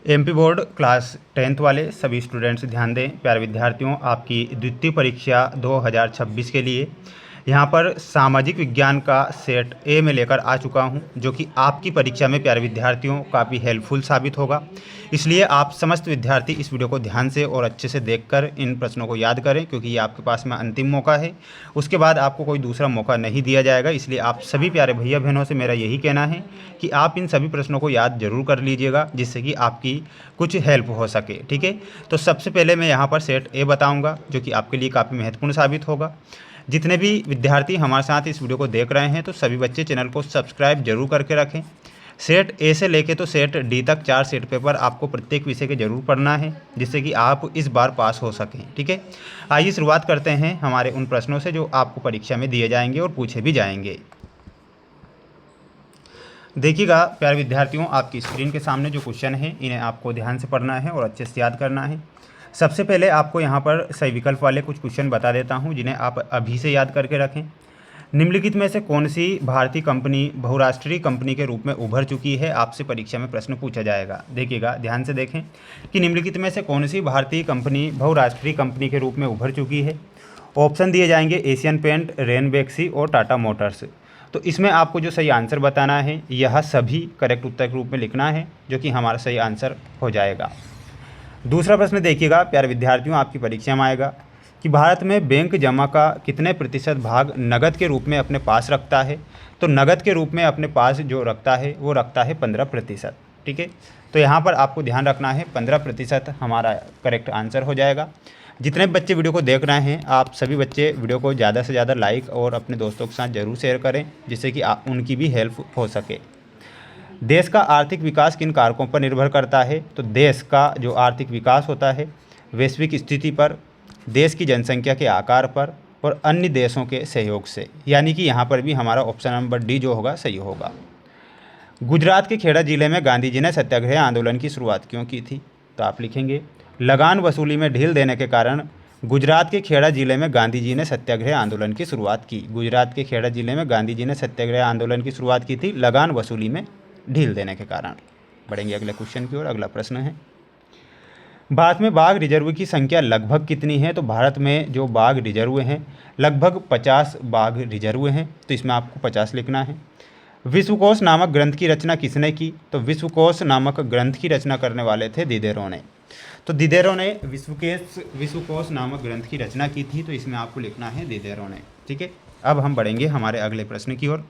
MP board class 10th वाले सभी students ध्यान दें। प्यारे विद्यार्थियों, आपकी द्वितीय परीक्षा 2026 के लिए यहाँ पर सामाजिक विज्ञान का सेट ए में लेकर आ चुका हूँ, जो कि आपकी परीक्षा में प्यारे विद्यार्थियों काफ़ी हेल्पफुल साबित होगा। इसलिए आप समस्त विद्यार्थी इस वीडियो को ध्यान से और अच्छे से देखकर इन प्रश्नों को याद करें, क्योंकि ये आपके पास में अंतिम मौका है। उसके बाद आपको कोई दूसरा मौका नहीं दिया जाएगा। इसलिए आप सभी प्यारे भैया बहनों से मेरा यही कहना है कि आप इन सभी प्रश्नों को याद जरूर कर लीजिएगा, जिससे कि आपकी कुछ हेल्प हो सके। ठीक है, तो सबसे पहले मैं यहाँ पर सेट ए बताऊँगा, जो कि आपके लिए काफ़ी महत्वपूर्ण साबित होगा। जितने भी विद्यार्थी हमारे साथ इस वीडियो को देख रहे हैं, तो सभी बच्चे चैनल को सब्सक्राइब जरूर करके रखें। सेट ए से लेके तो सेट डी तक 4 सेट पेपर आपको प्रत्येक विषय के जरूर पढ़ना है, जिससे कि आप इस बार पास हो सकें। ठीक है, आइए शुरुआत करते हैं हमारे उन प्रश्नों से जो आपको परीक्षा में दिए जाएंगे और पूछे भी जाएंगे। देखिएगा प्यारे विद्यार्थियों, आपकी स्क्रीन के सामने जो क्वेश्चन है इन्हें आपको ध्यान से पढ़ना है और अच्छे से याद करना है। सबसे पहले आपको यहाँ पर सही विकल्प वाले कुछ क्वेश्चन बता देता हूँ, जिन्हें आप अभी से याद करके रखें। निम्नलिखित में से कौन सी भारतीय कंपनी बहुराष्ट्रीय कंपनी के रूप में उभर चुकी है, आपसे परीक्षा में प्रश्न पूछा जाएगा। देखिएगा, ध्यान से देखें कि निम्नलिखित में से कौन सी भारतीय कंपनी बहुराष्ट्रीय कंपनी के रूप में उभर चुकी है। ऑप्शन दिए जाएंगे एशियन पेंट, रेनबैक्सी और टाटा मोटर्स। तो इसमें आपको जो सही आंसर बताना है, यह सभी करेक्ट उत्तर के रूप में लिखना है, जो कि हमारा सही आंसर हो जाएगा। दूसरा प्रश्न देखिएगा प्यारे विद्यार्थियों, आपकी परीक्षा में आएगा कि भारत में बैंक जमा का कितने प्रतिशत भाग नगद के रूप में अपने पास रखता है। तो नगद के रूप में अपने पास जो रखता है वो रखता है 15%। ठीक है, तो यहाँ पर आपको ध्यान रखना है 15% हमारा करेक्ट आंसर हो जाएगा। जितने बच्चे वीडियो को देख रहे हैं, आप सभी बच्चे वीडियो को ज़्यादा से ज़्यादा लाइक और अपने दोस्तों के साथ ज़रूर शेयर करें, जिससे कि उनकी भी हेल्प हो सके। देश का आर्थिक विकास किन कारकों पर निर्भर करता है। तो देश का जो आर्थिक विकास होता है वैश्विक स्थिति पर, देश की जनसंख्या के आकार पर और अन्य देशों के सहयोग से। यानी कि यहाँ पर भी हमारा ऑप्शन नंबर डी जो होगा सही होगा। गुजरात के खेड़ा जिले में गांधी जी ने सत्याग्रह आंदोलन की शुरुआत क्यों की थी। तो आप लिखेंगे लगान वसूली में ढील देने के कारण गुजरात के खेड़ा जिले में गांधी जी ने सत्याग्रह आंदोलन की शुरुआत की। गुजरात के खेड़ा जिले में गांधी जी ने सत्याग्रह आंदोलन की शुरुआत की थी लगान वसूली में ढील देने के कारण। बढ़ेंगे अगले क्वेश्चन की ओर। अगला प्रश्न है, भारत में बाघ रिजर्व की संख्या लगभग कितनी है। तो भारत में जो बाघ रिजर्व हैं लगभग 50 बाघ रिजर्व हैं, तो इसमें आपको 50 लिखना है। विश्वकोश नामक ग्रंथ की रचना किसने की। तो विश्वकोश नामक ग्रंथ की रचना करने वाले थे दिदेरों ने। तो दिदेरों ने विश्वकोश नामक ग्रंथ की रचना की थी, तो इसमें आपको लिखना है दिदेरों ने। ठीक है, अब हम बढ़ेंगे हमारे अगले प्रश्न की ओर।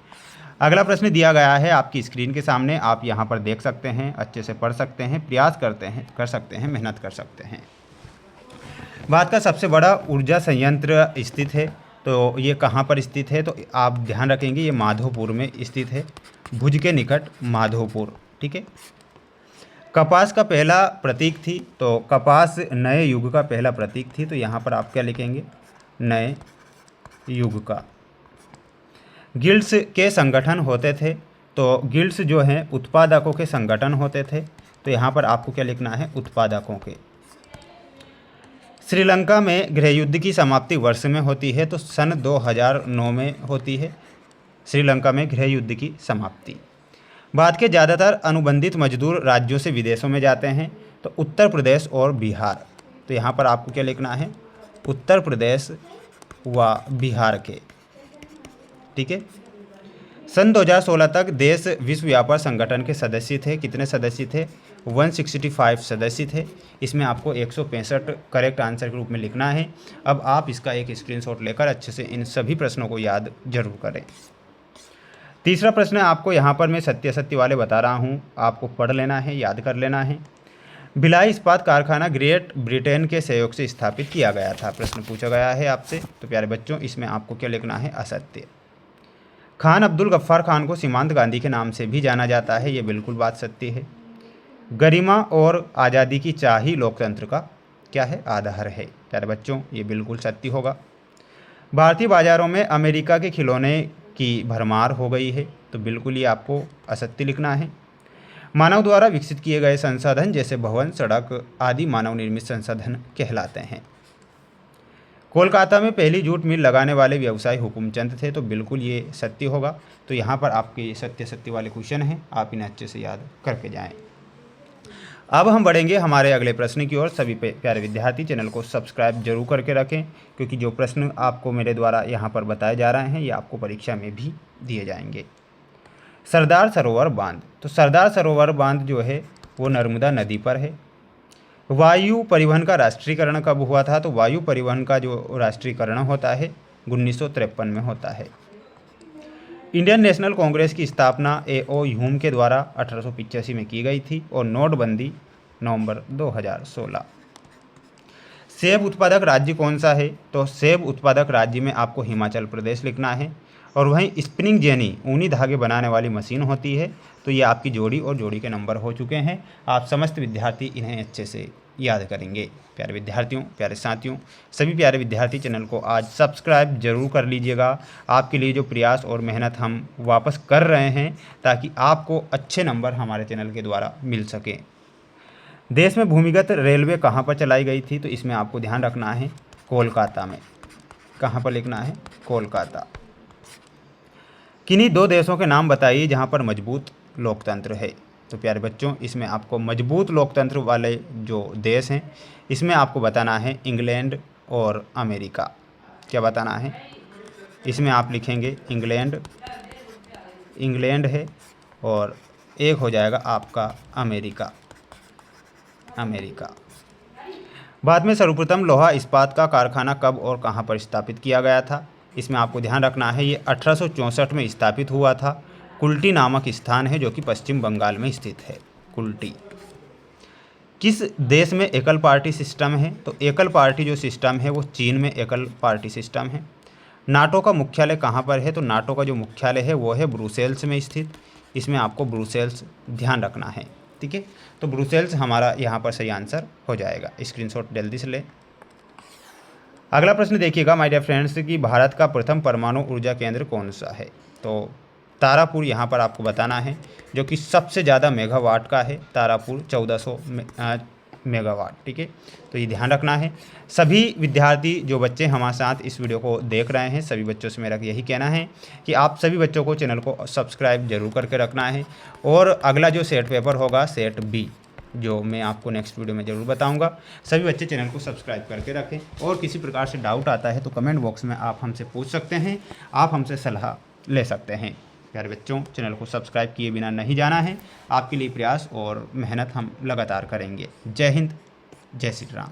अगला प्रश्न दिया गया है आपकी स्क्रीन के सामने, आप यहाँ पर देख सकते हैं, अच्छे से पढ़ सकते हैं, प्रयास कर सकते हैं, मेहनत कर सकते हैं। भारत का सबसे बड़ा ऊर्जा संयंत्र स्थित है। तो ये कहाँ पर स्थित है। तो आप ध्यान रखेंगे ये माधोपुर में स्थित है, भुज के निकट माधोपुर। ठीक है, कपास का पहला प्रतीक थी। तो कपास नए युग का पहला प्रतीक थी, तो यहाँ पर आप क्या लिखेंगे, नए युग का। गिल्ड्स के संगठन होते थे। तो गिल्ड्स जो हैं उत्पादकों के संगठन होते थे, तो यहाँ पर आपको क्या लिखना है, उत्पादकों के। श्रीलंका में गृह युद्ध की समाप्ति वर्ष में होती है। तो सन 2009 में होती है श्रीलंका में गृह युद्ध की समाप्ति। भारत के ज़्यादातर अनुबंधित मजदूर राज्यों से विदेशों में जाते हैं। तो उत्तर प्रदेश और बिहार। तो यहाँ पर आपको क्या लिखना है, उत्तर प्रदेश व बिहार के। ठीक है, सन 2016 तक देश विश्व व्यापार संगठन के सदस्य थे। कितने सदस्य थे, 165 सदस्य थे। इसमें आपको 165 करेक्ट आंसर के रूप में लिखना है। अब आप इसका एक स्क्रीनशॉट लेकर अच्छे से इन सभी प्रश्नों को याद जरूर करें। तीसरा प्रश्न आपको यहाँ पर मैं सत्य असत्य वाले बता रहा हूँ, आपको पढ़ लेना है, याद कर लेना है। भिलाई इस्पात कारखाना ग्रेट ब्रिटेन के सहयोग से स्थापित किया गया था। प्रश्न पूछा गया है आपसे। तो प्यारे बच्चों, इसमें आपको क्या लिखना है, असत्य। खान अब्दुल गफ्फार खान को सीमांत गांधी के नाम से भी जाना जाता है, ये बिल्कुल बात सत्य है। गरिमा और आज़ादी की चाह ही लोकतंत्र का क्या है, आधार है। प्यारे बच्चों, ये बिल्कुल सत्य होगा। भारतीय बाज़ारों में अमेरिका के खिलौने की भरमार हो गई है। तो बिल्कुल ये आपको असत्य लिखना है। मानव द्वारा विकसित किए गए संसाधन जैसे भवन, सड़क आदि मानव निर्मित संसाधन कहलाते हैं। कोलकाता में पहली जूट मिल लगाने वाले व्यवसायी हुकुमचंद थे। तो बिल्कुल ये सत्य होगा। तो यहाँ पर आपके सत्य वाले क्वेश्चन हैं, आप इन्हें अच्छे से याद करके जाएं। अब हम बढ़ेंगे हमारे अगले प्रश्न की ओर। सभी प्यारे विद्यार्थी चैनल को सब्सक्राइब जरूर करके रखें, क्योंकि जो प्रश्न आपको मेरे द्वारा यहाँ पर बताए जा रहे हैं ये आपको परीक्षा में भी दिए जाएंगे। सरदार सरोवर बांध, तो सरदार सरोवर बांध जो है वो नर्मदा नदी पर है। वायु परिवहन का राष्ट्रीयकरण कब हुआ था? तो वायु परिवहन का जो राष्ट्रीयकरण होता है 1953 में होता है। इंडियन नेशनल कांग्रेस की स्थापना A.O. ह्यूम के द्वारा 1885 में की गई थी और नोटबंदी नवंबर 2016। सेब उत्पादक राज्य कौन सा है? तो सेब उत्पादक राज्य में आपको हिमाचल प्रदेश लिखना है। और वहीं स्पिनिंग जेनी ऊनी धागे बनाने वाली मशीन होती है। तो ये आपकी जोड़ी और जोड़ी के नंबर हो चुके हैं। आप समस्त विद्यार्थी इन्हें अच्छे से याद करेंगे। प्यारे विद्यार्थियों, प्यारे साथियों, सभी प्यारे विद्यार्थी चैनल को आज सब्सक्राइब जरूर कर लीजिएगा। आपके लिए जो प्रयास और मेहनत हम वापस कर रहे हैं ताकि आपको अच्छे नंबर हमारे चैनल के द्वारा मिल सकें। देश में भूमिगत रेलवे कहाँ पर चलाई गई थी? तो इसमें आपको ध्यान रखना है कोलकाता में। कहाँ पर लिखना है? कोलकाता। किन्हीं दो देशों के नाम बताइए जहाँ पर मजबूत लोकतंत्र है। तो प्यारे बच्चों, इसमें आपको मजबूत लोकतंत्र वाले जो देश हैं इसमें आपको बताना है इंग्लैंड और अमेरिका। क्या बताना है? इसमें आप लिखेंगे इंग्लैंड है और एक हो जाएगा आपका अमेरिका। बाद में सर्वप्रथम लोहा इस्पात का कारखाना कब और कहाँ पर स्थापित किया गया था? इसमें आपको ध्यान रखना है ये 1864 में स्थापित हुआ था। कुल्टी नामक स्थान है जो कि पश्चिम बंगाल में स्थित है। कुल्टी। किस देश में एकल पार्टी सिस्टम है? तो एकल पार्टी जो सिस्टम है वो चीन में एकल पार्टी सिस्टम है। नाटो का मुख्यालय कहाँ पर है? तो नाटो का जो मुख्यालय है वो है ब्रुसेल्स में स्थित। इसमें आपको ब्रुसेल्स ध्यान रखना है। ठीक है, तो ब्रुसेल्स हमारा यहाँ पर सही आंसर हो जाएगा। स्क्रीनशॉट जल्दी से ले। अगला प्रश्न देखिएगा माय डियर फ्रेंड्स कि भारत का प्रथम परमाणु ऊर्जा केंद्र कौन सा है? तो तारापुर यहाँ पर आपको बताना है, जो कि सबसे ज़्यादा मेगावाट का है। तारापुर 1400 मेगावाट। ठीक है, तो ये ध्यान रखना है। सभी विद्यार्थी जो बच्चे हमारे साथ इस वीडियो को देख रहे हैं सभी बच्चों से मेरा यही कहना है कि आप सभी बच्चों को चैनल को सब्सक्राइब जरूर करके रखना है। और अगला जो सेट पेपर होगा सेट बी, जो मैं आपको नेक्स्ट वीडियो में ज़रूर बताऊंगा। सभी बच्चे चैनल को सब्सक्राइब करके रखें। और किसी प्रकार से डाउट आता है तो कमेंट बॉक्स में आप हमसे पूछ सकते हैं, आप हमसे सलाह ले सकते हैं। प्यारे बच्चों, चैनल को सब्सक्राइब किए बिना नहीं जाना है। आपके लिए प्रयास और मेहनत हम लगातार करेंगे। जय हिंद, जय श्री राम।